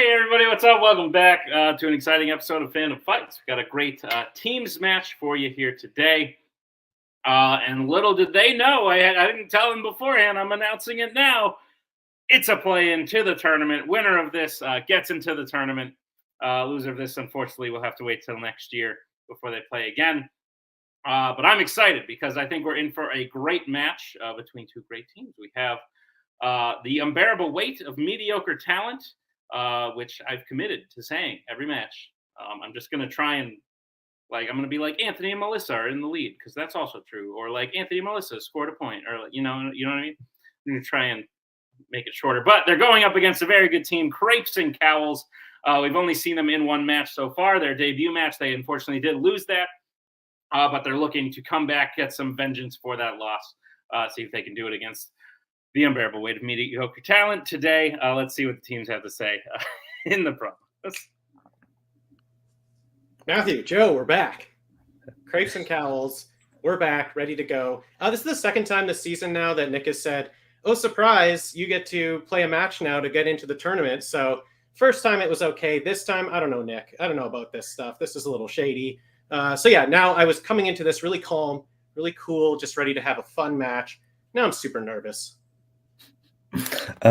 Hey everybody, what's up? Welcome back to an exciting episode of Fandom Fights. We've got a great teams match for you here today. And little did they know, I didn't tell them beforehand, I'm announcing it now. It's a play-in to the tournament. Winner of this gets into the tournament. Loser of this, unfortunately, will have to wait till next year before they play again. But I'm excited because I think we're in for a great match between two great teams. We have the unbearable weight of mediocre talent, which I've committed to saying every match. I'm just going to try and, I'm going to be like Anthony and Melissa are in the lead, because that's also true. Or like Anthony and Melissa scored a point, or, you know what I mean? I'm going to try and make it shorter. But they're going up against a very good team, Crepes and Cowls. We've only seen them in one match so far. Their debut match, they unfortunately did lose that. But they're looking to come back, get some vengeance for that loss, see if they can do it against the unbearable weight of mediocre talent today. Let's see what the teams have to say in the promos. Matthew, Joe, we're back. Crepes and Cowls, we're back, ready to go. This is the second time this season now that Nick has said, oh, surprise, you get to play a match now to get into the tournament. So first time it was okay. This time, I don't know, Nick. I don't know about this stuff. This is a little shady. So yeah, now I was coming into this really calm, really cool, just ready to have a fun match. Now I'm super nervous.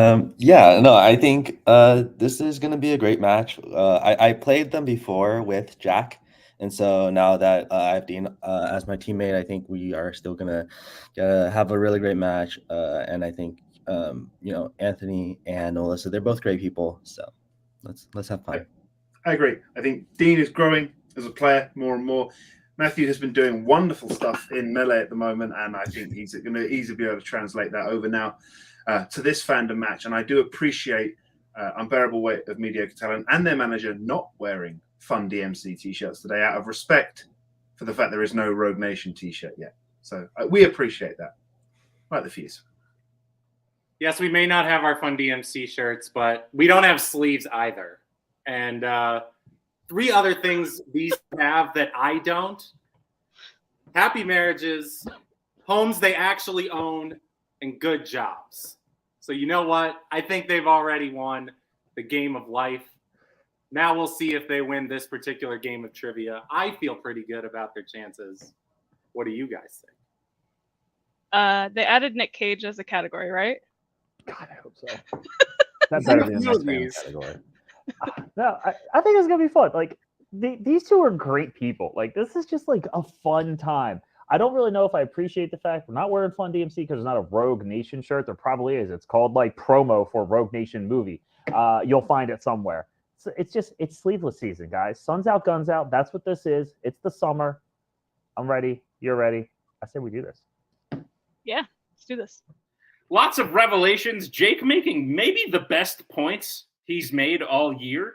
I think this is going to be a great match. I played them before with Jack, and so now that I have Dean as my teammate, I think we are still going to have a really great match. And I think Anthony and Melissa, they're both great people, so let's have fun. I agree. I think Dean is growing as a player more and more. Matthew has been doing wonderful stuff in Melee at the moment, and I think he's going to easily be able to translate that over now to this Fandom match. And I do appreciate Unbearable Weight of Mediocre Talent and their manager not wearing Fun DMC t-shirts today out of respect for the fact there is no Rogue Nation t-shirt yet. So we appreciate that. Like the Fuse. Yes, we may not have our Fun DMC shirts, but we don't have sleeves either. And three other things these have that I don't: happy marriages, homes they actually own, and good jobs. So you know what? I think they've already won the game of life. Now we'll see if they win this particular game of trivia. I feel pretty good about their chances. What do you guys think? They added Nick Cage as a category, right? God, I hope so. That's better than the next category. No, I think it's gonna be fun. Like these two are great people. Like this is just like a fun time. I don't really know if I appreciate the fact we're not wearing Fun DMC because there's not a Rogue Nation shirt. There probably is. It's called like promo for Rogue Nation movie. You'll find it somewhere. So it's sleeveless season, guys. Sun's out, guns out. That's what this is. It's the summer. I'm ready. You're ready. I say we do this. Yeah, let's do this. Lots of revelations. Jake making maybe the best points he's made all year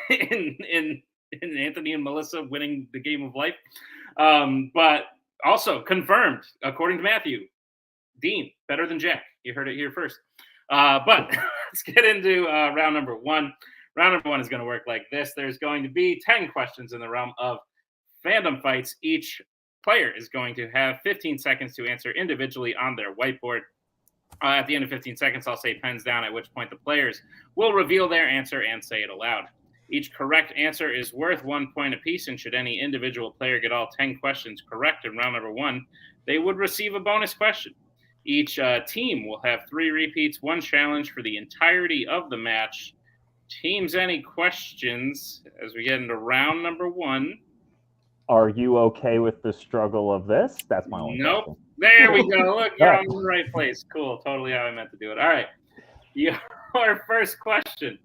in Anthony and Melissa winning the game of life. But also confirmed, according to Matthew, Dean, better than Jack. You heard it here first. But let's get into round number one. Round number one is going to work like this. There's going to be 10 questions in the realm of Fandom Fights. Each player is going to have 15 seconds to answer individually on their whiteboard. At the end of 15 seconds, I'll say pens down, at which point the players will reveal their answer and say it aloud. Each correct answer is worth 1 point apiece, and should any individual player get all 10 questions correct in round number one, they would receive a bonus question. Each team will have 3 repeats, 1 challenge for the entirety of the match. Teams, any questions as we get into round number one? Are you okay with the struggle of this? That's my only question. Nope. There we go. Look, you're on the right place. Cool. Totally how I meant to do it. All right. Your first question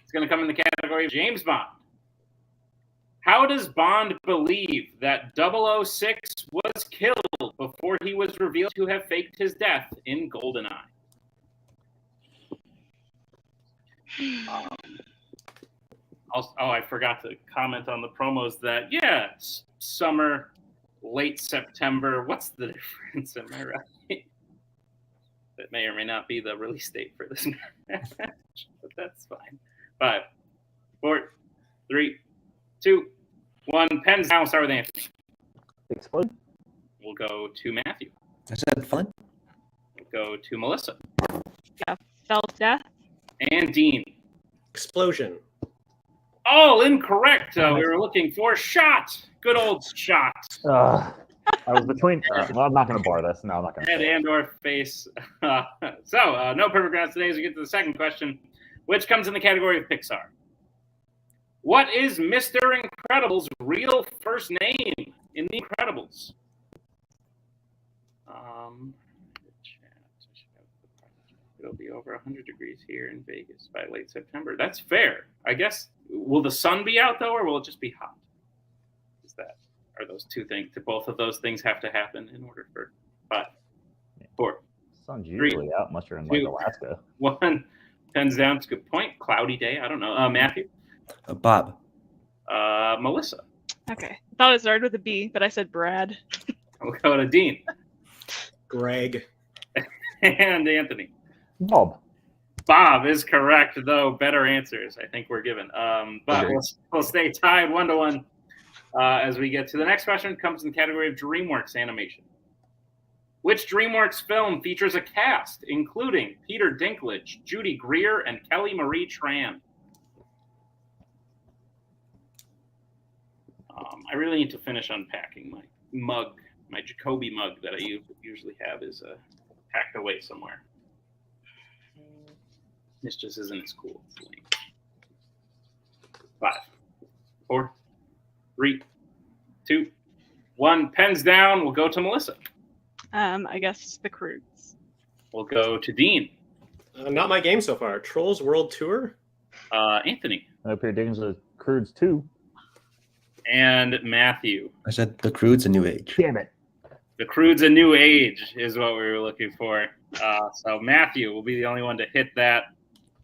is going to come in the category of James Bond. How does Bond believe that 006 was killed before he was revealed to have faked his death in GoldenEye? I forgot to comment on the promos that, summer, late September. What's the difference? Am I right? That may or may not be the release date for this match, but that's fine. 5, 4, 3, 2, 1. Pens down. Start with Anthony. Explode. We'll go to Matthew. I said fun. We'll go to Melissa. Yeah, felt death. And Dean. Explosion. All incorrect. We were looking for shot. Good old shot. I was between. Well, I'm not going to bar this. No, I'm not going to. Head and or face. No perfect rounds today as we get to the second question, which comes in the category of Pixar. What is Mr. Incredible's real first name in The Incredibles? It'll be over 100 degrees here in Vegas by late September. That's fair. I guess, will the sun be out, though, or will it just be hot? Are those two things? Do both of those things have to happen in order for 5, 4, Sun's usually out unless you're in like Alaska. 1. Pens down. It's a good point. Cloudy day. I don't know. Matthew? Bob. Melissa? Okay. I thought it started with a B, but I said Brad. We'll go to Dean. Greg. And Anthony. Bob. Bob is correct, though. Better answers, I think, we're given. But we'll stay tied 1-1 as we get to the next question. It comes in the category of DreamWorks animation. Which DreamWorks film features a cast including Peter Dinklage, Judy Greer, and Kelly Marie Tran? I really need to finish unpacking my mug. My Jacoby mug that I usually have is packed away somewhere. This just isn't as cool. 5, 4, 3, 2, 1. Pens down. We'll go to Melissa. I guess the Croods. We'll go to Dean. Not my game so far. Trolls World Tour. Anthony. I Peter Diggins with Croods 2. And Matthew. I said The Croods: A New Age. Damn it. The Croods: A New Age is what we were looking for. So Matthew will be the only one to hit that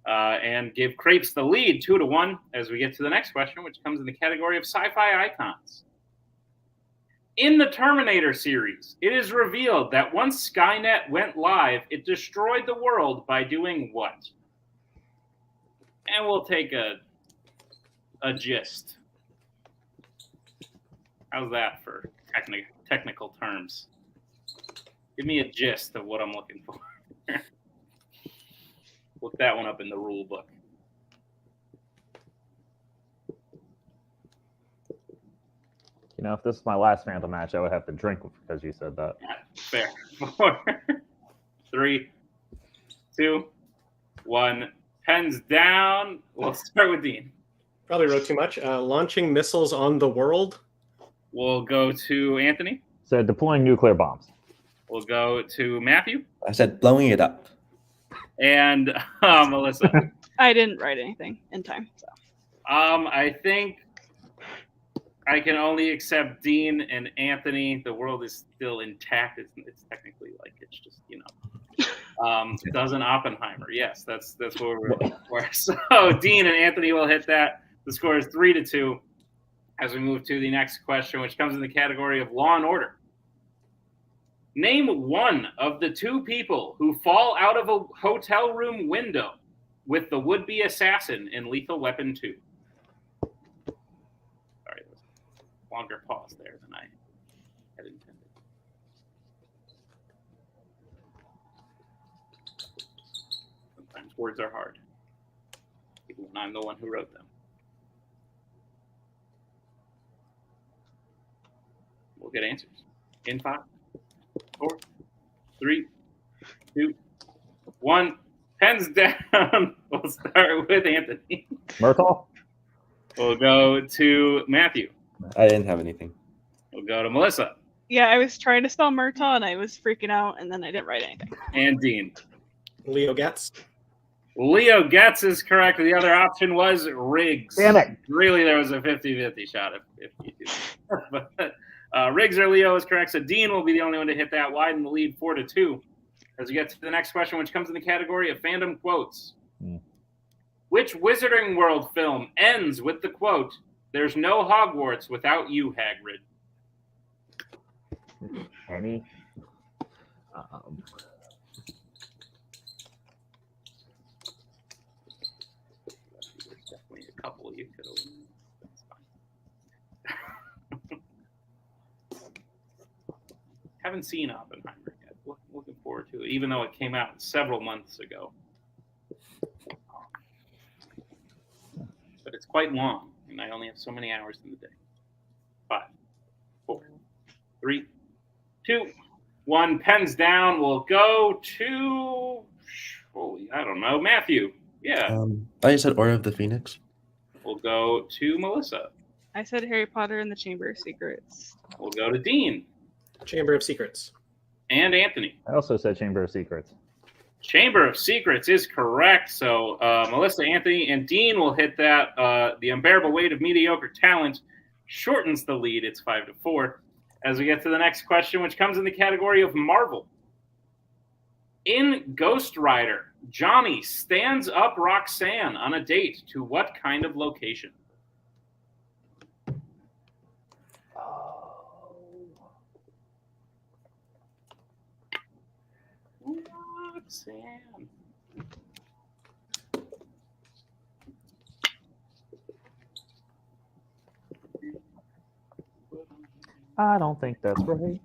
and give Crepes the lead 2-1 as we get to the next question, which comes in the category of sci-fi icons. In the Terminator series, it is revealed that once Skynet went live, it destroyed the world by doing what? And we'll take a gist. How's that for technical terms? Give me a gist of what I'm looking for. Look that one up in the rule book. You know, if this is my last Phantom match, I would have to drink because you said that. Fair. 4, 3, 2, 1. Pens down. We'll start with Dean. Probably wrote too much. Launching missiles on the world. We'll go to Anthony. So deploying nuclear bombs. We'll go to Matthew. I said blowing it up. And Melissa. I didn't write anything in time. So. I think I can only accept Dean and Anthony. The world is still intact. It's technically like it's just, doesn't Oppenheimer. Yes, that's what we're looking for. So Dean and Anthony will hit that. The score is 3-2 as we move to the next question, which comes in the category of Law and Order. Name one of the 2 people who fall out of a hotel room window with the would-be assassin in Lethal Weapon 2. Sorry, there was a longer pause there than I had intended. Sometimes words are hard, even when I'm the one who wrote them. We'll get answers in 5, 4, 3, 2, 1. Pens down. We'll start with Anthony. Murtaugh? We'll go to Matthew. I didn't have anything. We'll go to Melissa. Yeah, I was trying to spell Murtaugh and I was freaking out, and then I didn't write anything. And Dean. Leo Getz. Leo Getz is correct. The other option was Riggs. Damn it. Really, there was a 50-50 shot if you do that. But Riggs or Leo is correct. So Dean will be the only one to hit that, widen the lead 4-2. As we get to the next question, which comes in the category of fandom quotes. Which Wizarding World film ends with the quote, "There's no Hogwarts without you, Hagrid"? Any? There's definitely a couple you could have. That's fine. Haven't seen Oppenheimer yet. Looking forward to it, even though it came out several months ago. but it's quite long, and I only have so many hours in the day. 5, 4, 3, 2, 1. Pens down. We'll go to, I don't know, Matthew. Yeah. I said Order of the Phoenix. We'll go to Melissa. I said Harry Potter and the Chamber of Secrets. We'll go to Dean. Chamber of Secrets. And Anthony. I also said Chamber of Secrets. Chamber of Secrets is correct. So Melissa, Anthony, and Dean will hit that. The unbearable weight of mediocre talent shortens the lead. It's 5-4. As we get to the next question, which comes in the category of Marvel. In Ghost Rider, Johnny stands up Roxanne on a date to what kind of location? Roxanne. I don't think that's right.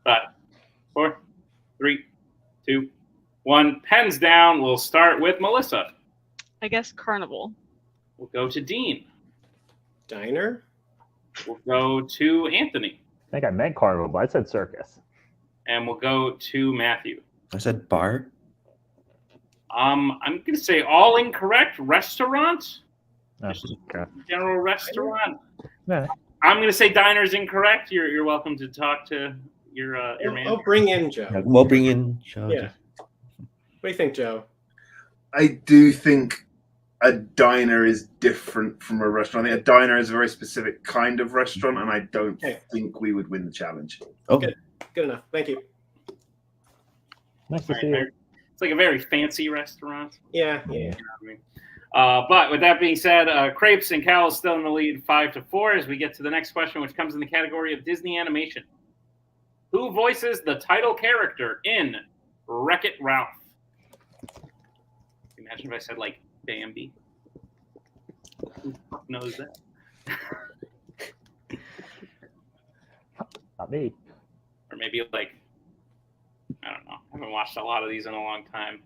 5, 4, 3, 2, 1. Pens down. We'll start with Melissa. I guess Carnival. We'll go to Dean. Diner. We'll go to Anthony. I think I meant Carnival, but I said circus. And we'll go to Matthew. I said bar. I'm going to say all incorrect. Restaurant? Oh, okay. General restaurant? Yeah. I'm going to say diner's incorrect. You're welcome to talk to your man. I'll bring in Joe. Yeah, we'll bring in Joe. Yeah. What do you think, Joe? I do think a diner is different from a restaurant. I think a diner is a very specific kind of restaurant, and I don't think we would win the challenge. Okay. Good enough. Thank you. Nice to see you. It's like a very fancy restaurant. Yeah. You know what I mean? But with that being said, Crepes and Cowls still in the lead 5-4 as we get to the next question, which comes in the category of Disney animation. Who voices the title character in Wreck-It Ralph? Imagine if I said, like, Bambi. Who the fuck knows that? Not me. Or maybe, like, I don't know. I haven't watched a lot of these in a long time.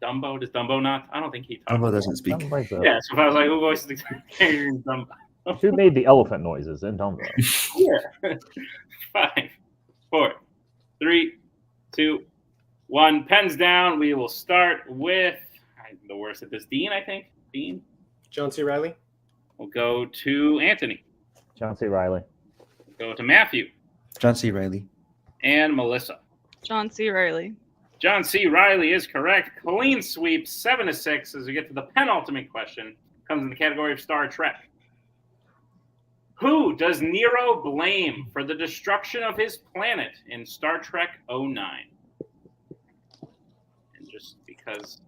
Dumbo? Does Dumbo not? I don't think he talks. Dumbo doesn't speak. Like that. Yeah, so if I was like, who voices the character in Dumbo? Who made the elephant noises in Dumbo? Yeah. 5, 4, 3, 2, 1. Pens down. We will start with the worst at this. Dean, I think. Dean. John C. Reilly. We'll go to Anthony. John C. Reilly. We'll go to Matthew. John C. Reilly. And Melissa. John C. Reilly. John C. Reilly is correct. Clean sweep, 7-6. As we get to the penultimate question, comes in the category of Star Trek. Who does Nero blame for the destruction of his planet in Star Trek 09? And just because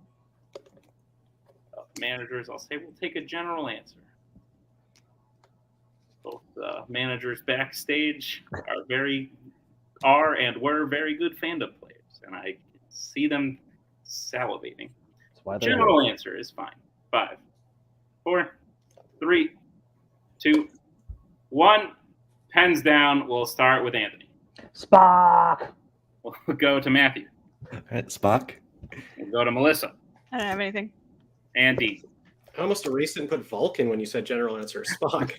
of managers, I'll say we'll take a general answer. Both managers backstage are and were very good Fandom players, and I see them salivating. That's why they're General answer is fine. 5, 4, 3, 2, 1. Pens down. We'll start with Anthony. Spock. We'll go to Matthew. All right, Spock. We'll go to Melissa. I don't have anything. And Dean. I almost erased and put Vulcan when you said general answer. Spock.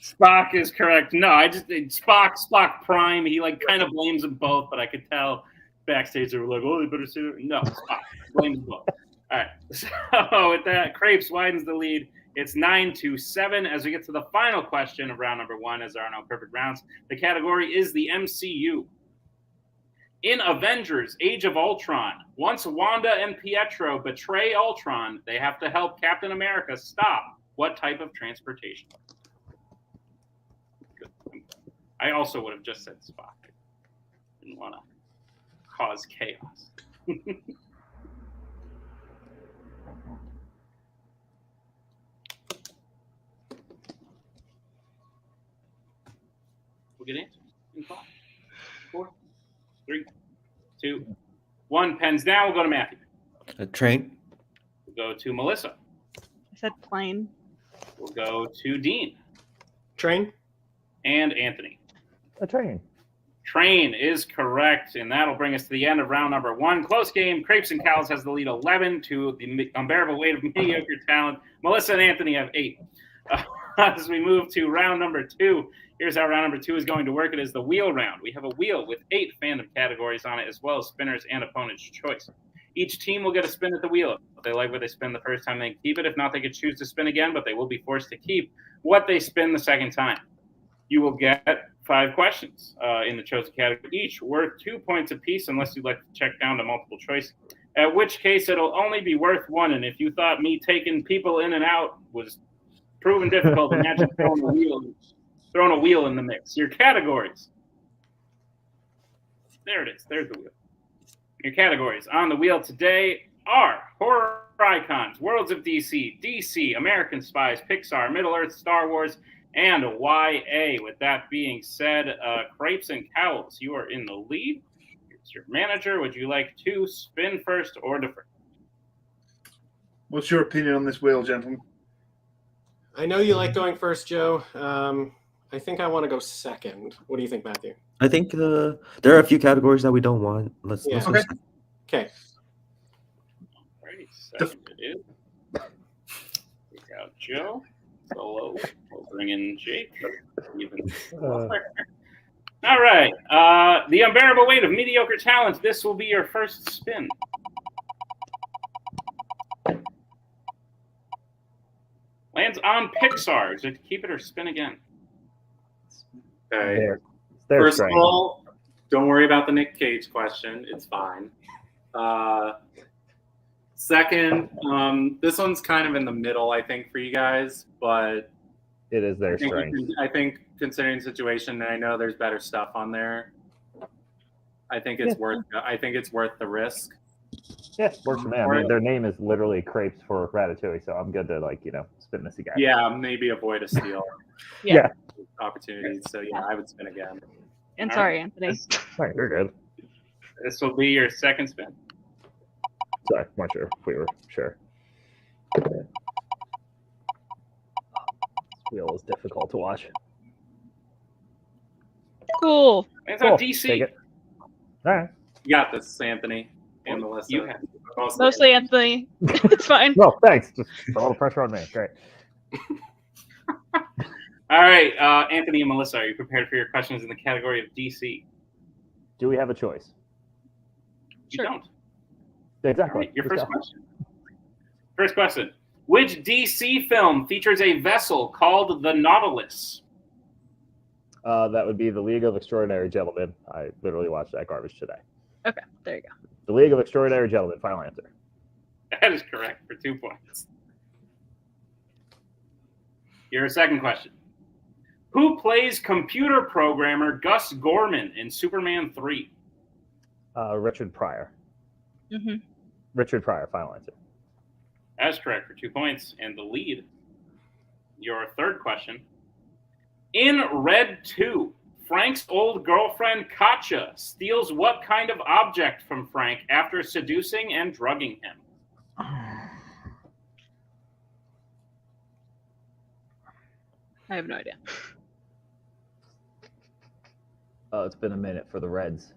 Spock is correct. No, I just Spock Prime. He like kind of blames them both, but I could tell backstage they were like, "Oh, they better say that." No, Spock blames them both. All right. So with that, Crepes widens the lead. It's 9-7 as we get to the final question of round number 1, as there are no perfect rounds. The category is the MCU. In Avengers: Age of Ultron, once Wanda and Pietro betray Ultron, they have to help Captain America stop what type of transportation? Good. I also would have just said Spock. Didn't want to cause chaos. We'll get answers in 5, 4, 3, 2, 1. Pens down. We'll go to Matthew. A train. We'll go to Melissa. I said plane. We'll go to Dean Train. and Anthony. A train. Train is correct, and that'll bring us to the end of round number 1. Close game. Crepes and Cowls has the lead 11 to the unbearable weight of mediocre talent. Melissa and Anthony have 8. As we move to round number 2, here's how round number 2 is going to work. It is the wheel round. We have a wheel with 8 fandom categories on it, as well as spinners and opponent's choice. Each team will get a spin at the wheel. If they like what they spin the first time, they keep it. If not, they could choose to spin again, but they will be forced to keep what they spin the second time. You will get 5 questions in the chosen category, each worth 2 points apiece, unless you'd like to check down to multiple choice, at which case it'll only be worth 1. And if you thought me taking people in and out was proven difficult, imagine throwing a wheel in the mix. Your categories. There it is. There's the wheel. Your categories on the wheel today are horror icons, Worlds of DC, DC, American Spies, Pixar, Middle-earth, Star Wars, and YA. With that being said, Crepes and Cowls, you are in the lead. Here's your manager. Would you like to spin first or defer? What's your opinion on this wheel, gentlemen? I know you like going first, Joe. I think I want to go second. What do you think, Matthew? I think there are a few categories that we don't want. Let's go Okay. second. Okay. Alrighty, second it is. We got Joe. Solo. We'll bring in Jake. All right. The unbearable weight of mediocre talent. This will be your first spin. Lands on Pixar. Is it to keep it or spin again? Okay. They're First strange. of all, don't worry about the Nick Cage question. It's fine. Second, this one's kind of in the middle, I think, for you guys, but It is their strength. I think considering the situation, and I know there's better stuff on there, I think it's worth the risk. Yeah, works for me. I mean, their name is literally Crepes for Ratatouille, so I'm good to spin this again. Yeah, maybe avoid a steal Yeah. opportunities. So yeah, I would spin again. And sorry, Anthony. Right, you're good. This will be your second spin. Sorry, weren't sure if we were sure. This wheel is difficult to watch. Cool. Lands Cool. on Take DC. it. All right. You got this, Anthony and Melissa. You have Mostly Anthony. It's fine. No, thanks. Just throw all the pressure on me. Great. All right, Anthony and Melissa, are you prepared for your questions in the category of DC? Do we have a choice? You Sure. don't. Exactly. All right, your Let's first go. question. First question. Which DC film features a vessel called the Nautilus? That would be the League of Extraordinary Gentlemen. I literally watched that garbage today. Okay, there you go. The League of Extraordinary Gentlemen. Final answer. That is correct for 2 points. Your second question. Who plays computer programmer Gus Gorman in Superman 3? Richard Pryor. Mm-hmm. Richard Pryor. Final answer. That is correct for 2 points and the lead. Your third question. In Red 2, Frank's old girlfriend Katja steals what kind of object from Frank after seducing and drugging him? I have no idea. It's been a minute for the Reds.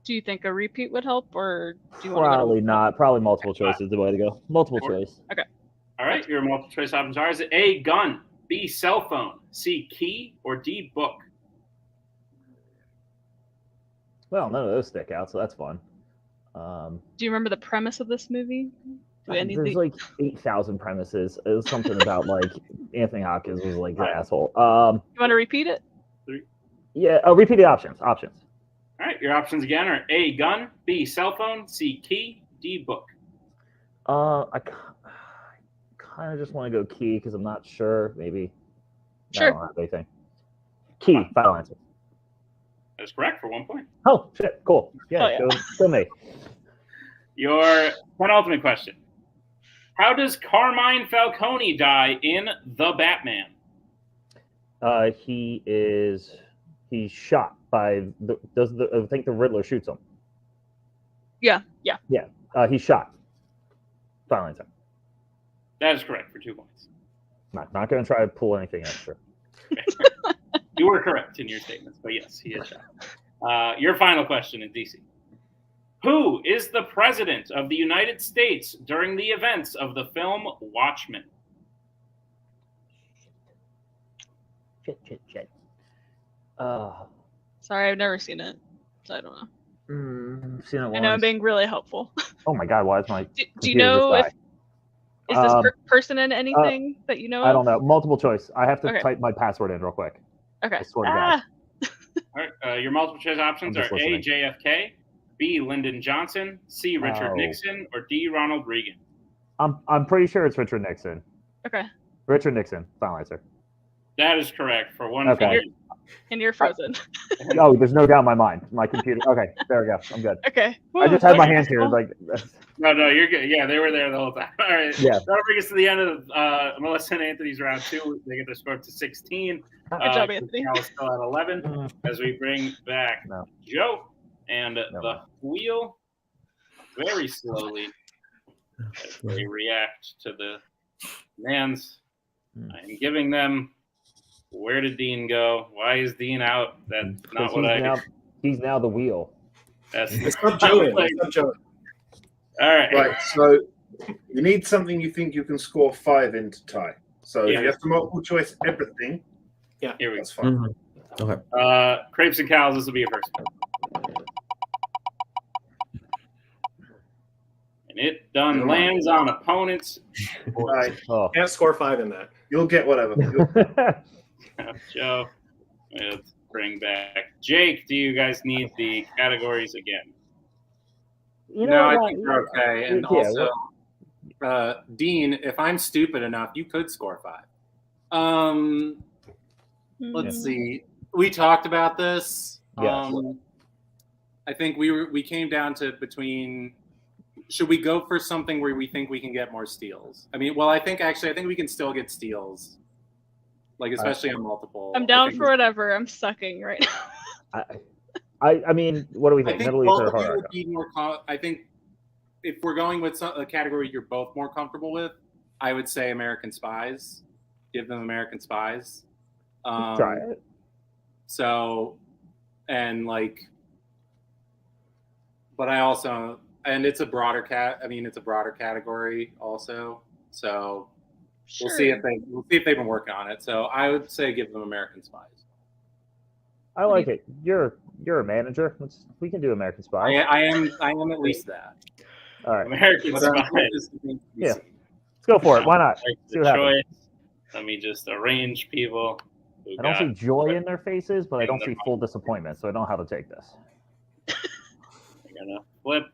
Do you think a repeat would help, or do you want to Probably not. Probably multiple choice is the way to go. Multiple choice. All right, your multiple choice options are: is it A, gun, B, cell phone, C, key, or D, book? Well, none of those stick out, so that's fun. Do you remember the premise of this movie? Do any of There's the- like 8,000 premises. It was something about like Anthony Hopkins was like the asshole. You want to repeat it? Yeah. Oh, repeat the options. Options. All right, your options again are A, gun, B, cell phone, C, key, D, book. I kind of just want to go key because I'm not sure. Maybe. Sure. I don't have anything. Key. Final answer. That is correct for 1 point. Oh shit! Cool. Yeah. Oh, yeah. Go me. Your penultimate question. How does Carmine Falcone die in The Batman? He's shot by I think the Riddler shoots him. Yeah. He's shot. Final answer. That is correct for 2 points. Not going to try to pull anything extra. You were correct in your statements, but yes, he is shot. Your final question in DC. Who is the president of the United States during the events of the film Watchmen? Shit. Sorry, I've never seen it, so I don't know. Seen it I know I'm once. being really helpful. Oh my god, why is my Do you computer know just if die? is this person in anything that you know of? I don't know. Multiple choice. I have to Okay. type my password in real quick. Okay. I swear to God. All right, your multiple choice options I'm are just A. listening. JFK, B. Lyndon Johnson, C. Richard Oh. Nixon, or D. Ronald Reagan. I'm pretty sure it's Richard Nixon. Okay. Richard Nixon. Final answer. That is correct for one Okay. point. And you're frozen. Oh, there's no doubt in my mind. My computer. Okay, there we go. I'm good. Okay. I just had my Okay. hands here. Like, No, you're good. Yeah, they were there the whole time. All right. Yeah. That'll bring us to the end of Melissa and Anthony's round 2. They get their score up to 16. Good job, Anthony. Now still at 11 as we bring back No. Joe and No. the wheel very slowly as they react to the demands. I'm giving them. Where did Dean go? Why is Dean out? That's not what he's now the wheel. That's It's not Joe. It's not Joe. All right. Right, so you need something you think you can score 5 in to tie. So Yeah. if you have to multiple choice everything, Here we go. that's fine. Okay. Crepes and Cowls, this will be your first one. And it done lands on opponents. Right, Oh. Can't score 5 in that. you'll get whatever. Joe, let's bring back Jake. Do you guys need the categories again? You No, I what? think we're okay. And Yeah, also, Dean, if I'm stupid enough, you could score 5. Let's see. We talked about this. Yes. I think we came down to between. Should we go for something where we think we can get more steals? I mean, well, I think we can still get steals, like especially on multiple. I'm down for whatever. I'm sucking right now. I mean, what do we I think? think Middle East both or of you Horror? would be more. I think if we're going with a category you're both more comfortable with, I would say American Spies. Give them American Spies. Try it. So, and like, but I also, and it's a broader it's a broader category also. So Sure. we'll see if they've been working on it. So I would say give them American Spies. I like it. You're a manager. We can do American Spy. I am at least that. All right, American But, Spies. Yeah. let's go for it. Why not? Like See the what happens. choice. Let me just arrange people. Who I don't got- see joy in their faces, but I don't see full disappointment. So I don't know how to take this. They're gonna flip.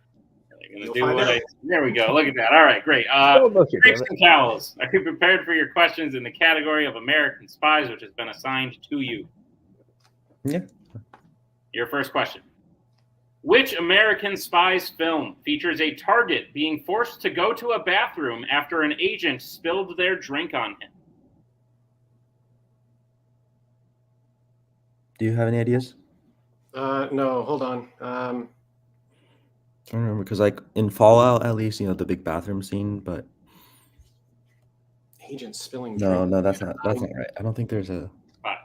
They're gonna You'll do find what out. There we go. Look at that. All right, great. Don't look at Crepes it. and Cowls, are you prepared for your questions in the category of American Spies, which has been assigned to you? Yeah. Your first question. Which American Spies film features a target being forced to go to a bathroom after an agent spilled their drink on him? Do you have any ideas? No, hold on. I don't remember because, like, in Fallout, at least, the big bathroom scene. But Agent spilling. no, drink. that's not right. I don't think there's a 5,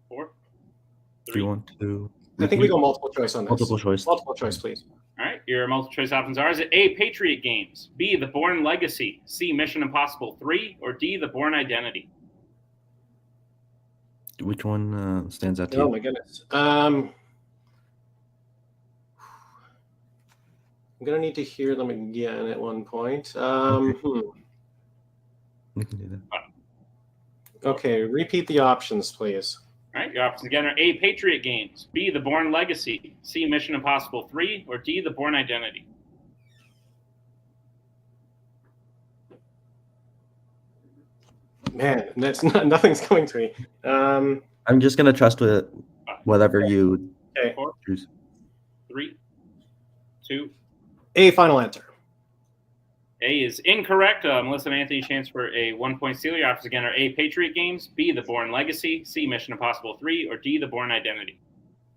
4, 3. 3, 1, 2. I think we go multiple choice on this. multiple choice. Multiple choice, please. All right, your multiple choice options are: is it A, Patriot Games, B, The Bourne Legacy, C, Mission Impossible 3, or D, The Bourne Identity? Which one stands out to Oh you? my goodness. I'm gonna need to hear them again at one point. We can do that. Okay, repeat the options, please. All right, your options again are A, Patriot Games, B, The Bourne Legacy, C, Mission Impossible 3, or D, The Bourne Identity? Man, nothing's coming to me. I'm just gonna trust with whatever you Okay. 4, choose. 3, 2. A final answer. A is incorrect. Melissa and Anthony, chance for a 1-point steal. Your options again are A, Patriot Games, B, The Bourne Legacy, C, Mission Impossible 3, or D, The Bourne Identity?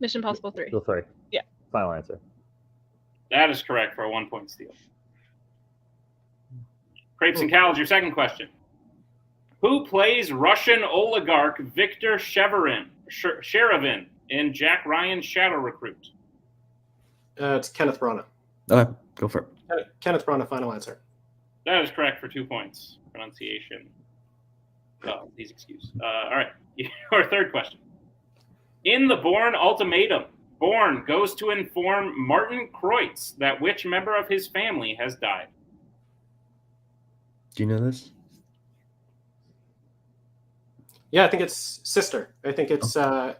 Mission Impossible 3. Still 3. Yeah. Final answer. That is correct for a 1-point steal. Crepes and Cowls, your second question. Who plays Russian oligarch Viktor Sheverin Sheridan in Jack Ryan's Shadow Recruit? It's Kenneth Branagh. Okay, go for it. Kenneth Branagh, final answer. That is correct for 2 points. Pronunciation. Oh, please excuse. All right. Your third question. In the Bourne Ultimatum, Bourne goes to inform Martin Kreutz that which member of his family has died. Do you know this? Yeah, I think it's sister. I think it's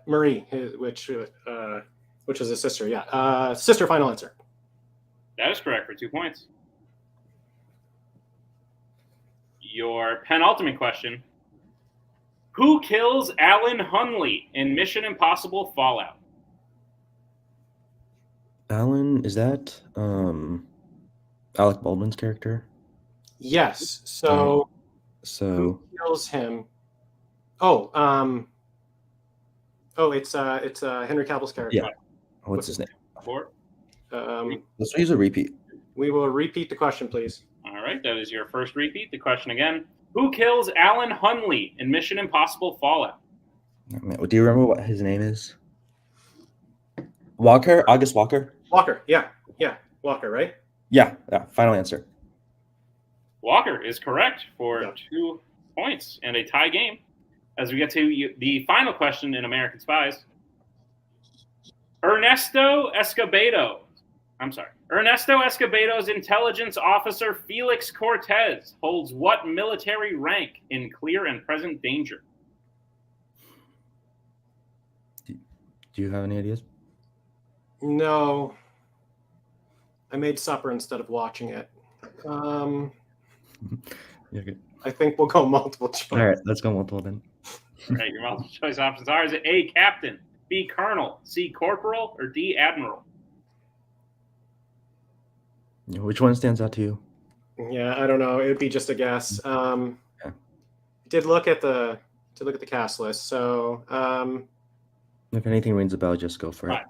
Marie, which is his sister. Yeah, sister. Final answer. That is correct for 2 points. Your penultimate question. Who kills Alan Hunley in Mission Impossible Fallout? Alan, is that Alec Baldwin's character? Yes. So So who kills him? It's Henry Cavill's character. yeah. What's his name? Four. Let's use a repeat. We will repeat the question, please. All right, that is your first repeat. The question again. Who kills Alan Hunley in Mission Impossible Fallout? Do you remember what his name is? Walker? August Walker? Walker. Yeah. Walker, right? Yeah. Final answer. Walker is correct for 2 points and a tie game. As we get to the final question in American Spies. Ernesto Escobedo's intelligence officer Felix Cortez holds what military rank in Clear and Present Danger? Do you have any ideas? No. I made supper instead of watching it. You're good. I think we'll go multiple choice. All right, let's go multiple then. All right, your multiple choice options are: is it A, Captain, B, Colonel, C, Corporal, or D, Admiral? Which one stands out to you? Yeah, I don't know. It would be just a guess. Did look at the cast list. So If anything rings a bell, just go for it.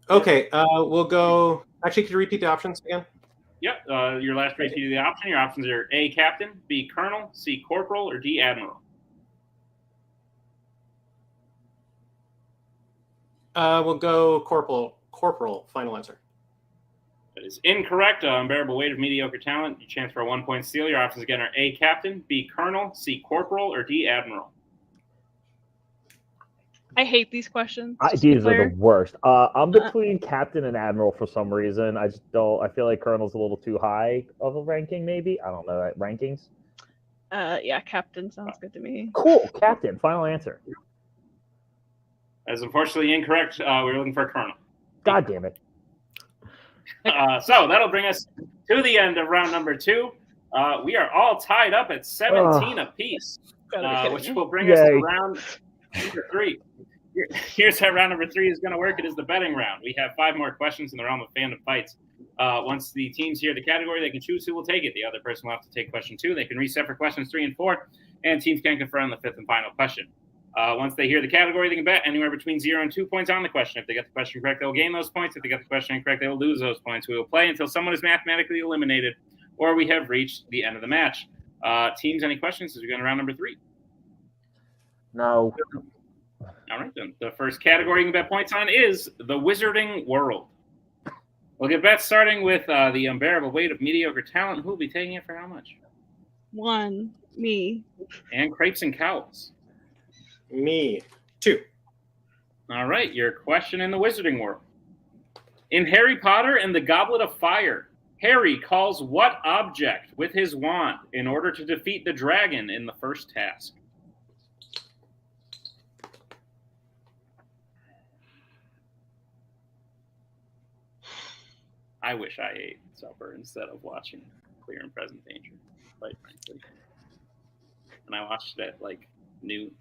okay, we'll go. Actually, could you repeat the options again? Yep. Your last repeat of the option. Your options are A, Captain, B, Colonel, C, Corporal, or D, Admiral. We'll go corporal. Corporal. Final answer. That is incorrect. Unbearable weight of mediocre talent. Your chance for a 1 point steal. Your options again are A, Captain, B, Colonel, C, Corporal, or D, Admiral. I hate these questions. These are the worst. I'm between Captain and Admiral for some reason. I just don't. I feel like Colonel's a little too high of a ranking. Maybe I don't know rankings. Yeah, Captain sounds good to me. Cool, Captain. Final answer. That's unfortunately incorrect. We're looking for a Colonel. God damn it. So that'll bring us to the end of round number 2. We are all tied up at 17 apiece, which will bring us to round number 3. Here's how round number 3 is going to work. It is the betting round. We have 5 more questions in the realm of fandom fights. Once the teams hear the category, they can choose who will take it. The other person will have to take question 2. They can reset for questions 3 and 4, and teams can confer on the 5th and final question. Once they hear the category, they can bet anywhere between 0 and 2 points on the question. If they get the question correct, they will gain those points. If they get the question incorrect, they will lose those points. We will play until someone is mathematically eliminated or we have reached the end of the match. Teams, any questions as we go to round number 3? No. All right, then. The first category you can bet points on is the Wizarding World. We'll get bets starting with the unbearable weight of mediocre talent. Who will be taking it for how much? 1, me. And Crepes and Cowls. Me. 2. All right, your question in the Wizarding World. In Harry Potter and the Goblet of Fire, Harry calls what object with his wand in order to defeat the dragon in the first task? I wish I ate supper instead of watching Clear and Present Danger, quite frankly. And I watched it at like noon.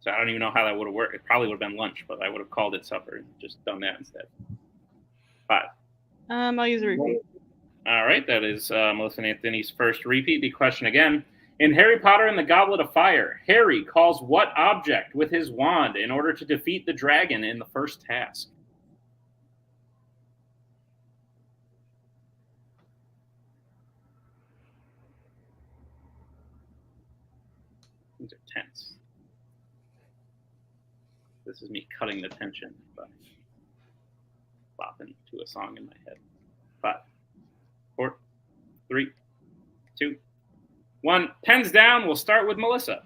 So I don't even know how that would have worked. It probably would have been lunch, but I would have called it supper and just done that instead. 5. I'll use a repeat. All right, that is Melissa Anthony's first repeat. The question again. In Harry Potter and the Goblet of Fire, Harry calls what object with his wand in order to defeat the dragon in the first task? These are tense. This is me cutting the tension by bopping to a song in my head. 5, 4, 3, 2, 1. Pens down. We'll start with Melissa.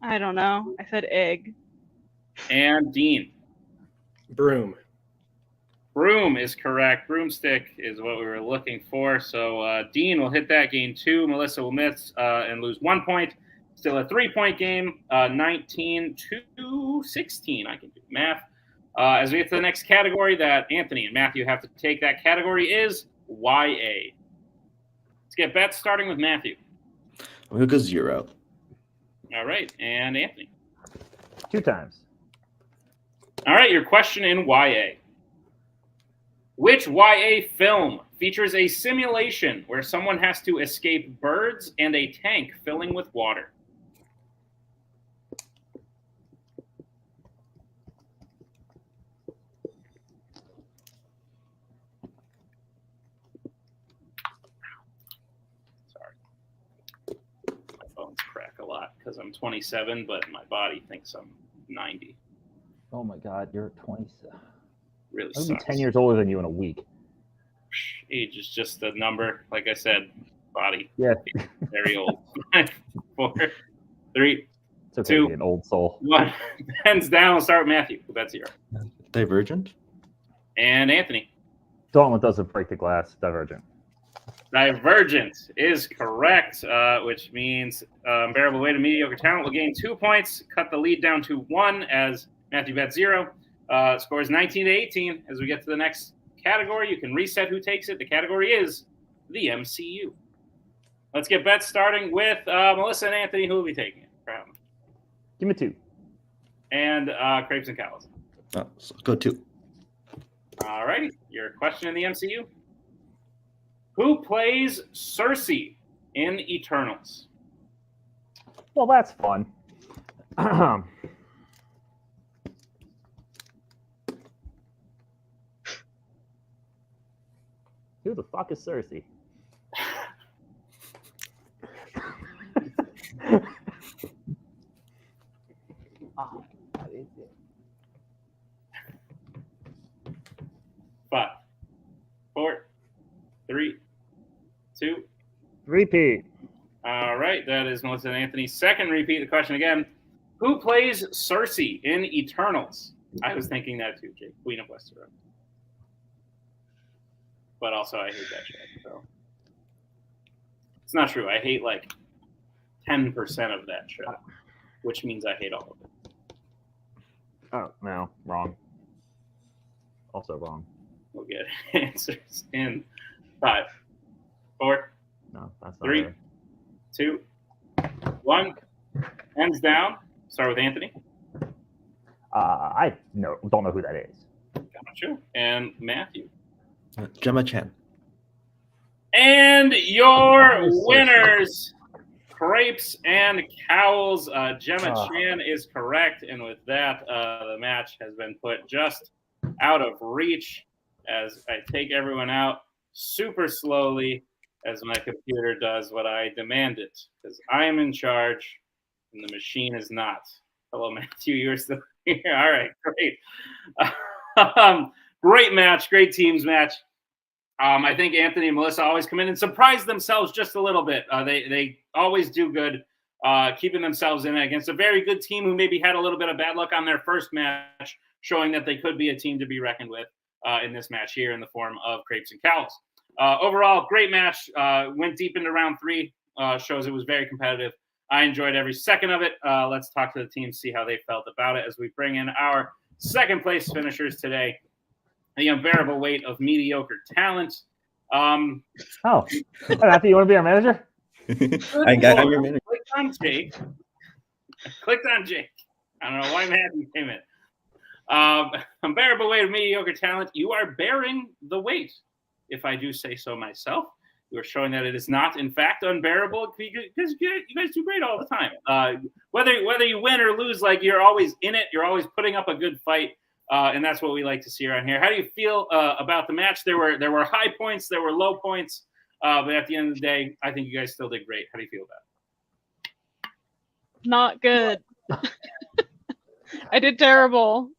I don't know. I said egg. And Dean. Broom. Broom is correct. Broomstick is what we were looking for. So Dean will hit that, gain 2. Melissa will miss and lose 1 point. Still a 3-point game, 19 to 16. I can do math. As we get to the next category that Anthony and Matthew have to take, that category is YA. Let's get bets starting with Matthew. I'm going to go 0. All right, and Anthony. 2 times. All right, your question in YA. Which YA film features a simulation where someone has to escape birds and a tank filling with water? Sorry. My bones crack a lot because I'm 27, but my body thinks I'm 90. Oh my God, you're 27. Really I'll be sucks. 10 years older than you in a week. Age is just a number. Like I said, body. Yeah. Very old. 5, 4, 3, It's okay 2, to be an old soul. 1. Pens down. We'll start with Matthew. That's 0. Divergent. And Anthony. Gauntlet doesn't break the glass. Divergent. Divergent is correct, which means Unbearable Weight of Mediocre Talent will gain 2 points, cut the lead down to 1 as Matthew bet 0. Scores 19 to 18. As we get to the next category, you can reset who takes it. The category is the MCU. Let's get bets starting with Melissa and Anthony. Who will be taking it? Give me 2. And Crepes and Cowls. So go 2. All righty. Your question in the MCU. Who plays Cersei in Eternals? Well, that's fun. Who the fuck is Cersei? Oh, that is it. 5, 4, 3, 2. Repeat. All right. That is Melissa and Anthony's second repeat. The question again. Who plays Cersei in Eternals? I was thinking that too, Jake. Queen of Westeros. But also I hate that show. So it's not true. I hate like 10% of that show, which means I hate all of it. Oh, no. Wrong. Also wrong. We'll get answers in 5, 4, No, that's not 3, right. 2, 1. Hands down. Start with Anthony. I don't know who that is. Gotcha. And Matthew. Gemma Chan. And your winners, Crepes and Cowls. Gemma Chan is correct. And with that, the match has been put just out of reach as I take everyone out super slowly as my computer does what I demand it. Because I am in charge and the machine is not. Hello, Matthew. You're still here. All right, great. Great match. Great teams match. I think Anthony and Melissa always come in and surprise themselves just a little bit. They always do good, keeping themselves in it against a very good team who maybe had a little bit of bad luck on their first match, showing that they could be a team to be reckoned with in this match here in the form of Crepes and Cowls. Overall, great match. Went deep into round 3. Shows it was very competitive. I enjoyed every second of it. Let's talk to the team, see how they felt about it as we bring in our second place finishers today. The Unbearable Weight of Mediocre Talent. Oh, hey, Matthew, you want to be our manager? I got your minute. Clicked on Jake. Clicked on Jake. I don't know why Matthew came in. Unbearable Weight of Mediocre Talent. You are bearing the weight, if I do say so myself. You are showing that it is not, in fact, unbearable because you guys do great all the time. Whether you win or lose, like you're always in it. You're always putting up a good fight. And that's what we like to see around here. How do you feel about the match? There were high points, there were low points, but at the end of the day, I think you guys still did great. How do you feel about it? Not good. I did terrible.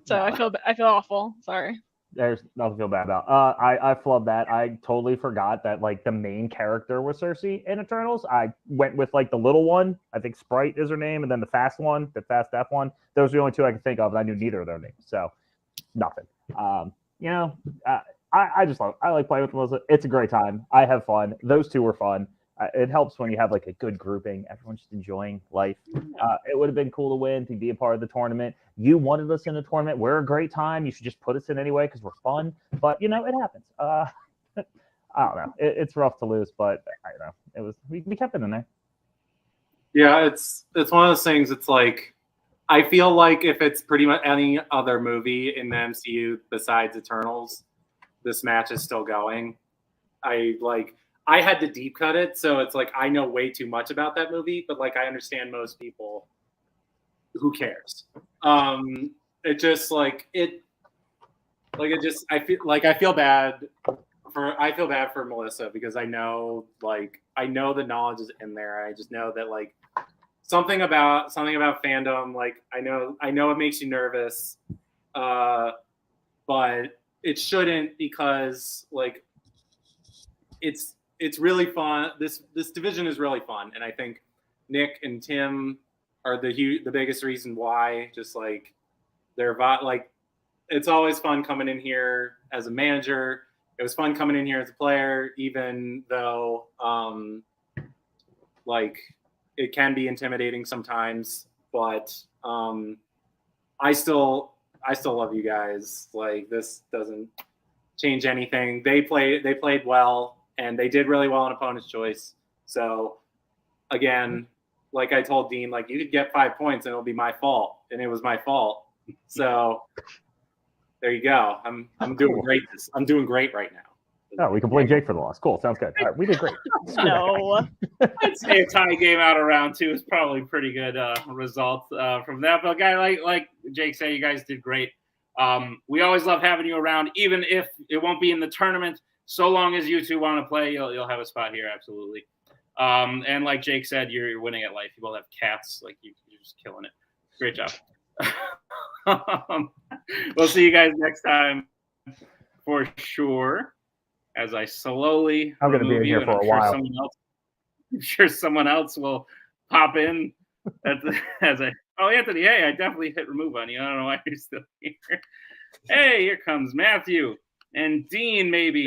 So No. I feel awful. Sorry. There's nothing to feel bad about. I flubbed that. I totally forgot that like the main character was Cersei in Eternals. I went with like the little one. I think Sprite is her name, and then the fast one, the fast F one. Those are the only two I can think of, and I knew neither of their names. So nothing. You know, I just I like playing with Melissa. It's a great time. I have fun. Those two were fun. It helps when you have like a good grouping. Everyone's just enjoying life. It would have been cool to win, to be a part of the tournament. You wanted us in the tournament. We're a great time. You should just put us in anyway because we're fun. But you know, it happens. I don't know. It's rough to lose, but I don't know. It was we kept it in there. Yeah, it's one of those things. It's like I feel like if it's pretty much any other movie in the MCU besides Eternals, this match is still going. I had to deep cut it, so it's like I know way too much about that movie, but like I understand most people. Who cares? It just I feel bad for Melissa because I know the knowledge is in there. I just know that like something about fandom, like I know it makes you nervous, but it shouldn't because like it's really fun. This division is really fun, and I think Nick and Tim are the biggest reason why. Just like they're like, it's always fun coming in here as a manager. It was fun coming in here as a player, even though like it can be intimidating sometimes. But I still love you guys. Like this doesn't change anything. They played well. And they did really well in opponent's choice. So, again, like I told Dean, like you could get 5 points and it'll be my fault, and it was my fault. So, there you go. I'm doing great. I'm doing great right now. Oh, we can blame Jake for the loss. Cool, sounds good. All right, we did great. No. I'd say a tie game out of round 2 is probably a pretty good result from that. But guy like Jake said, you guys did great. We always love having you around, even if it won't be in the tournament. So long as you two want to play, you'll have a spot here, absolutely. And like Jake said, you're winning at life. You both have cats, like you're just killing it. Great job. We'll see you guys next time for sure. As I slowly, I'm going to be in here for a while. I'm sure someone else will pop in. Oh, Anthony, hey, I definitely hit remove on you. I don't know why you're still here. Hey, here comes Matthew and Dean, maybe.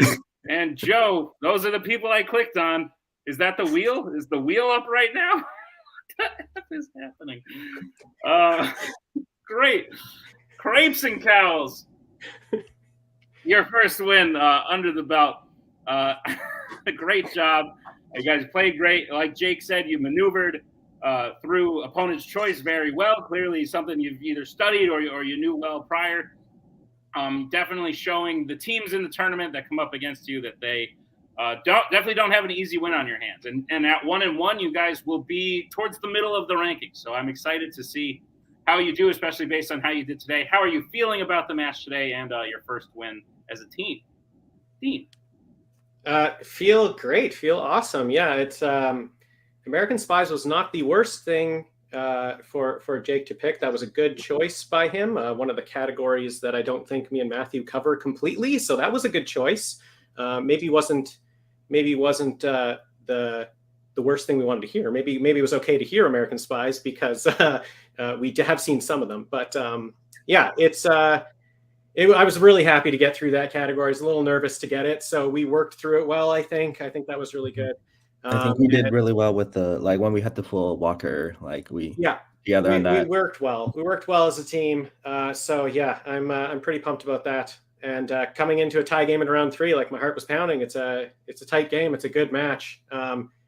And Joe, those are the people I clicked on. Is that the wheel? Is the wheel up right now? What is happening? Great. Crepes and Cowls. Your first win under the belt. Great job. You guys played great. Like Jake said, you maneuvered through opponent's choice very well. Clearly something you've either studied or you knew well prior. Definitely showing the teams in the tournament that come up against you that they definitely don't have an easy win on your hands. And at 1-1, you guys will be towards the middle of the rankings. So I'm excited to see how you do, especially based on how you did today. How are you feeling about the match today and your first win as a team? Dean. Feel great. Feel awesome. Yeah, it's American Spies was not the worst thing for Jake to pick. That was a good choice by him. One of the categories that I don't think me and Matthew cover completely. So that was a good choice. Maybe wasn't the worst thing we wanted to hear. Maybe it was okay to hear American Spies because we have seen some of them. But yeah, I was really happy to get through that category. I was a little nervous to get it, so we worked through it well. I think that was really good. I think we did really well with the when we had the full Walker, together on that. We worked well. We worked well as a team. So yeah, I'm pretty pumped about that. And coming into a tie game in round 3, like my heart was pounding. It's a tight game. It's a good match.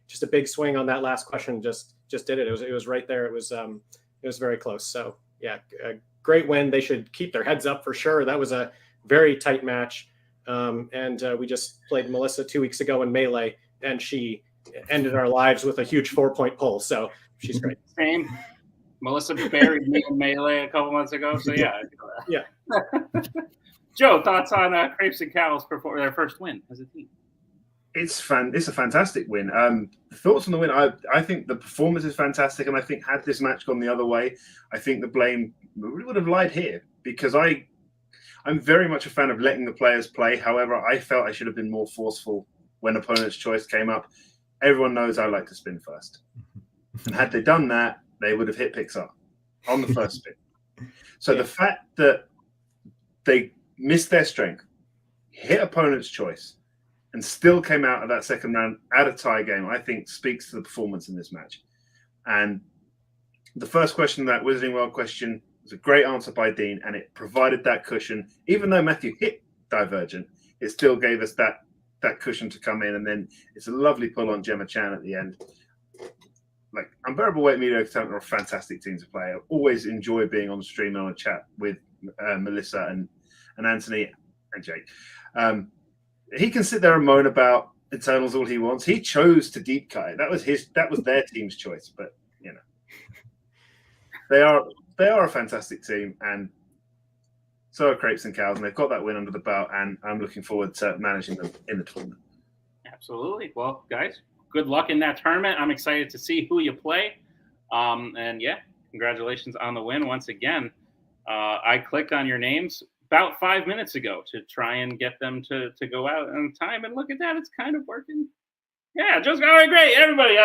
Just a big swing on that last question. Just did it. It was right there. It was very close. So yeah, a great win. They should keep their heads up for sure. That was a very tight match. And we just played Melissa 2 weeks ago in Melee, and she ended our lives with a huge 4-point pull. So she's great. Same. Melissa buried me in Melee a couple months ago. So yeah. Yeah. Joe, thoughts on Crepes and Cowls for their first win as a team? It's a fantastic win. The thoughts on the win, I think the performance is fantastic, and I think had this match gone the other way, I think the blame would have lied here, because I'm very much a fan of letting the players play. However, I felt I should have been more forceful when opponent's choice came up. Everyone knows I like to spin first. And had they done that, they would have hit Pixar on the first spin. So the fact that they missed their strength, hit opponent's choice, and still came out of that second round at a tie game, I think speaks to the performance in this match. And the first question, that Wizarding World question, was a great answer by Dean, and it provided that cushion. Even though Matthew hit Divergent, it still gave us that cushion to come in, and then it's a lovely pull on Gemma Chan at the end. Like, Unbearable Weight Mediocre Talent are a fantastic team to play. I always enjoy being on the stream and on a chat with Melissa and Anthony and Jake. He can sit there and moan about Eternals all he wants. He chose to deep cut it. That was their team's choice. But you know, they are a fantastic team, and so are Crepes and Cowls, and they've got that win under the belt. And I'm looking forward to managing them in the tournament. Absolutely. Well, guys, good luck in that tournament. I'm excited to see who you play. And yeah, congratulations on the win once again. I clicked on your names about 5 minutes ago to try and get them to go out on time, and look at that, it's kind of working. Yeah, just all right, great, everybody.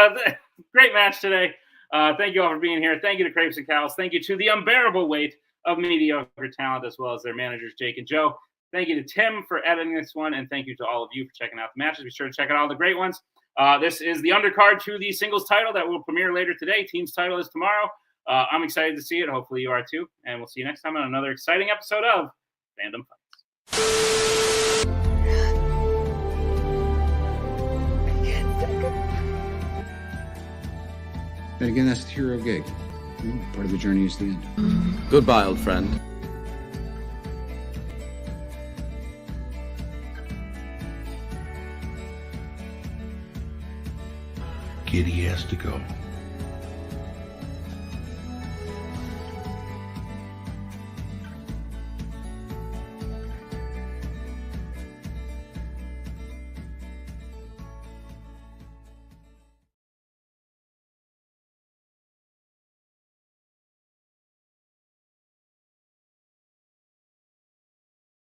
Great match today. Thank you all for being here. Thank you to Crepes and Cowls. Thank you to the Unbearable Weight of Mediocre Talent, as well as their managers, Jake and Joe. Thank you to Tim for editing this one, and thank you to all of you for checking out the matches. Be sure to check out all the great ones. This is the undercard to the singles title that will premiere later today. Team's title is tomorrow. I'm excited to see it. Hopefully you are too. And we'll see you next time on another exciting episode of Fandom Fights. And again, that's the hero gig. Part of the journey is the end. Goodbye, old friend. Kitty has to go.